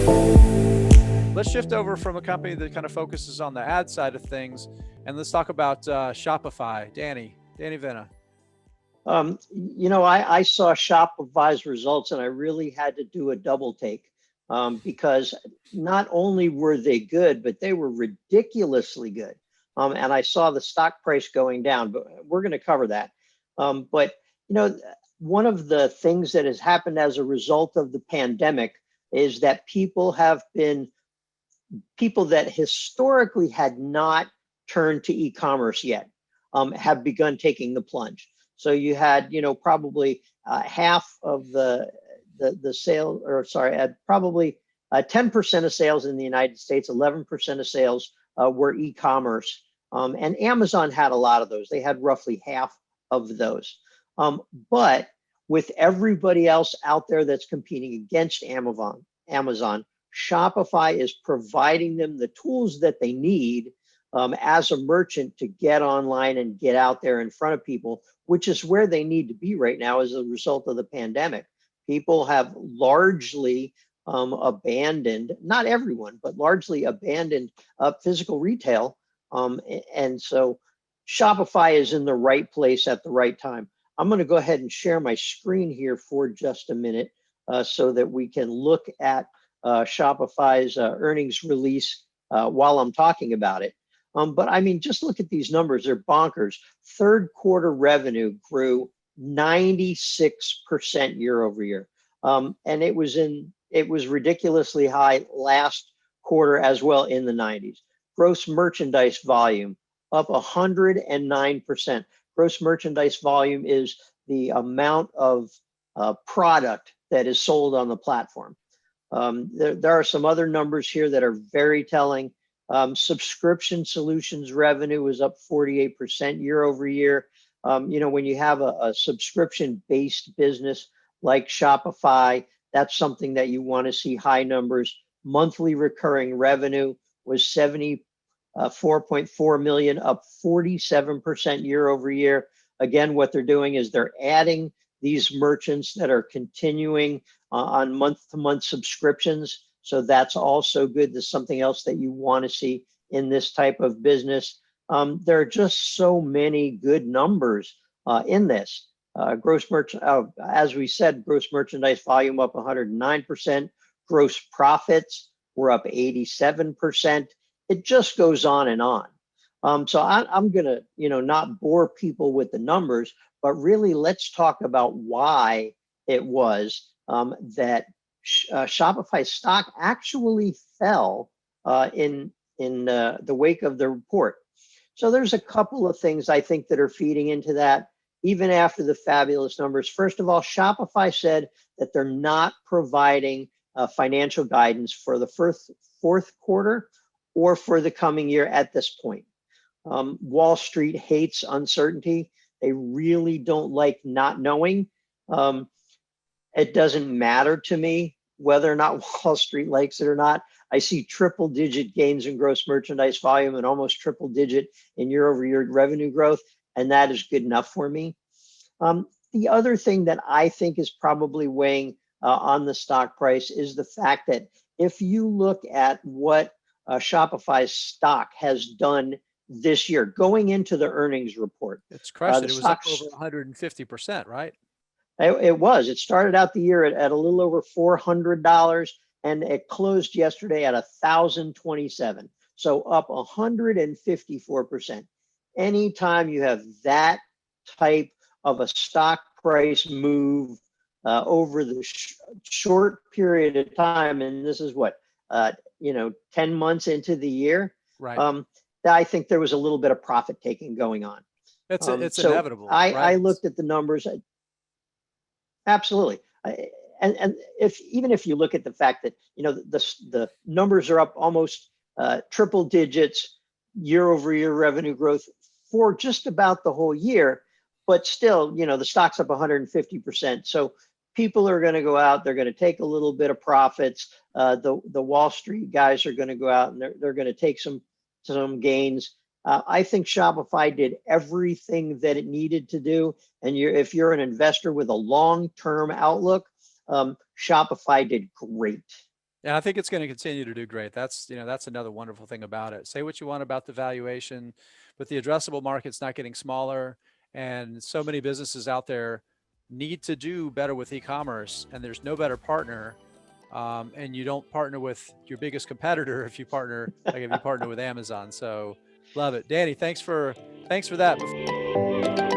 Let's shift over from a company that kind of focuses on the ad side of things, and let's talk about Shopify. Danny Vena. I saw Shopify's results and I really had to do a double take because not only were they good, but they were ridiculously good. And I saw the stock price going down, but we're going to cover that. But, one of the things that has happened as a result of the pandemic is that people that historically had not turned to e-commerce yet have begun taking the plunge. So you had, probably half of the sale, or sorry, probably 10% of sales in the United States, 11% of sales were e-commerce. And Amazon had a lot of those. They had roughly half of those. But with everybody else out there that's competing against Amazon, Shopify is providing them the tools that they need as a merchant to get online and get out there in front of people, which is where they need to be right now as a result of the pandemic. People have largely abandoned, not everyone, but largely abandoned physical retail. And so Shopify is in the right place at the right time. I'm going to go ahead and share my screen here for just a minute so that we can look at Shopify's earnings release while I'm talking about it. But I mean, just look at these numbers. They're bonkers. Third quarter revenue grew 96% year over year. And it was ridiculously high last quarter as well in the 90s. Gross merchandise volume up 109%. Gross merchandise volume is the amount of product that is sold on the platform. There are some other numbers here that are very telling. Subscription solutions revenue was up 48% year over year. When you have a subscription-based business like Shopify, that's something that you want to see high numbers. Monthly recurring revenue was $74.4 million, up 47% year over year. Again, what they're doing is they're adding these merchants that are continuing on month-to-month subscriptions. So that's also good. There's something else that you want to see in this type of business. There are just so many good numbers in this. As we said, gross merchandise volume up 109%. Gross profits were up 87%. It just goes on and on. So I'm going to, not bore people with the numbers, but really let's talk about why it was that Shopify stock actually fell in the wake of the report. So there's a couple of things I think that are feeding into that, even after the fabulous numbers. First of all, Shopify said that they're not providing financial guidance for the fourth quarter or for the coming year at this point. Wall Street hates uncertainty. They really don't like not knowing. It doesn't matter to me whether or not Wall Street likes it or not. I see triple digit gains in gross merchandise volume and almost triple digit in year over year revenue growth. And that is good enough for me. The other thing that I think is probably weighing on the stock price is the fact that if you look at what Shopify's stock has done this year, going into the earnings report. It's crushed it. It was up over 150%, right? It was. It started out the year at a little over $400, and it closed yesterday at $1,027. So up 154%. Anytime you have that type of a stock price move over the short period of time, and this is what, 10 months into the year, right? I think there was a little bit of profit taking going on. It's inevitable. I, right? I looked at the numbers. Absolutely. And even if you look at the fact that, the numbers are up almost triple digits year over year revenue growth for just about the whole year, but still, the stock's up 150%. So people are going to go out, they're going to take a little bit of profits. The Wall Street guys are going to go out and they're going to take some gains. I think Shopify did everything that it needed to do. And if you're an investor with a long-term outlook, Shopify did great. And I think it's going to continue to do great. That's, that's another wonderful thing about it. Say what you want about the valuation, but the addressable market's not getting smaller. And so many businesses out there need to do better with e-commerce, and there's no better partner. And you don't partner with your biggest competitor if you partner, like if you partner with Amazon. So love it. Danny, thanks for that.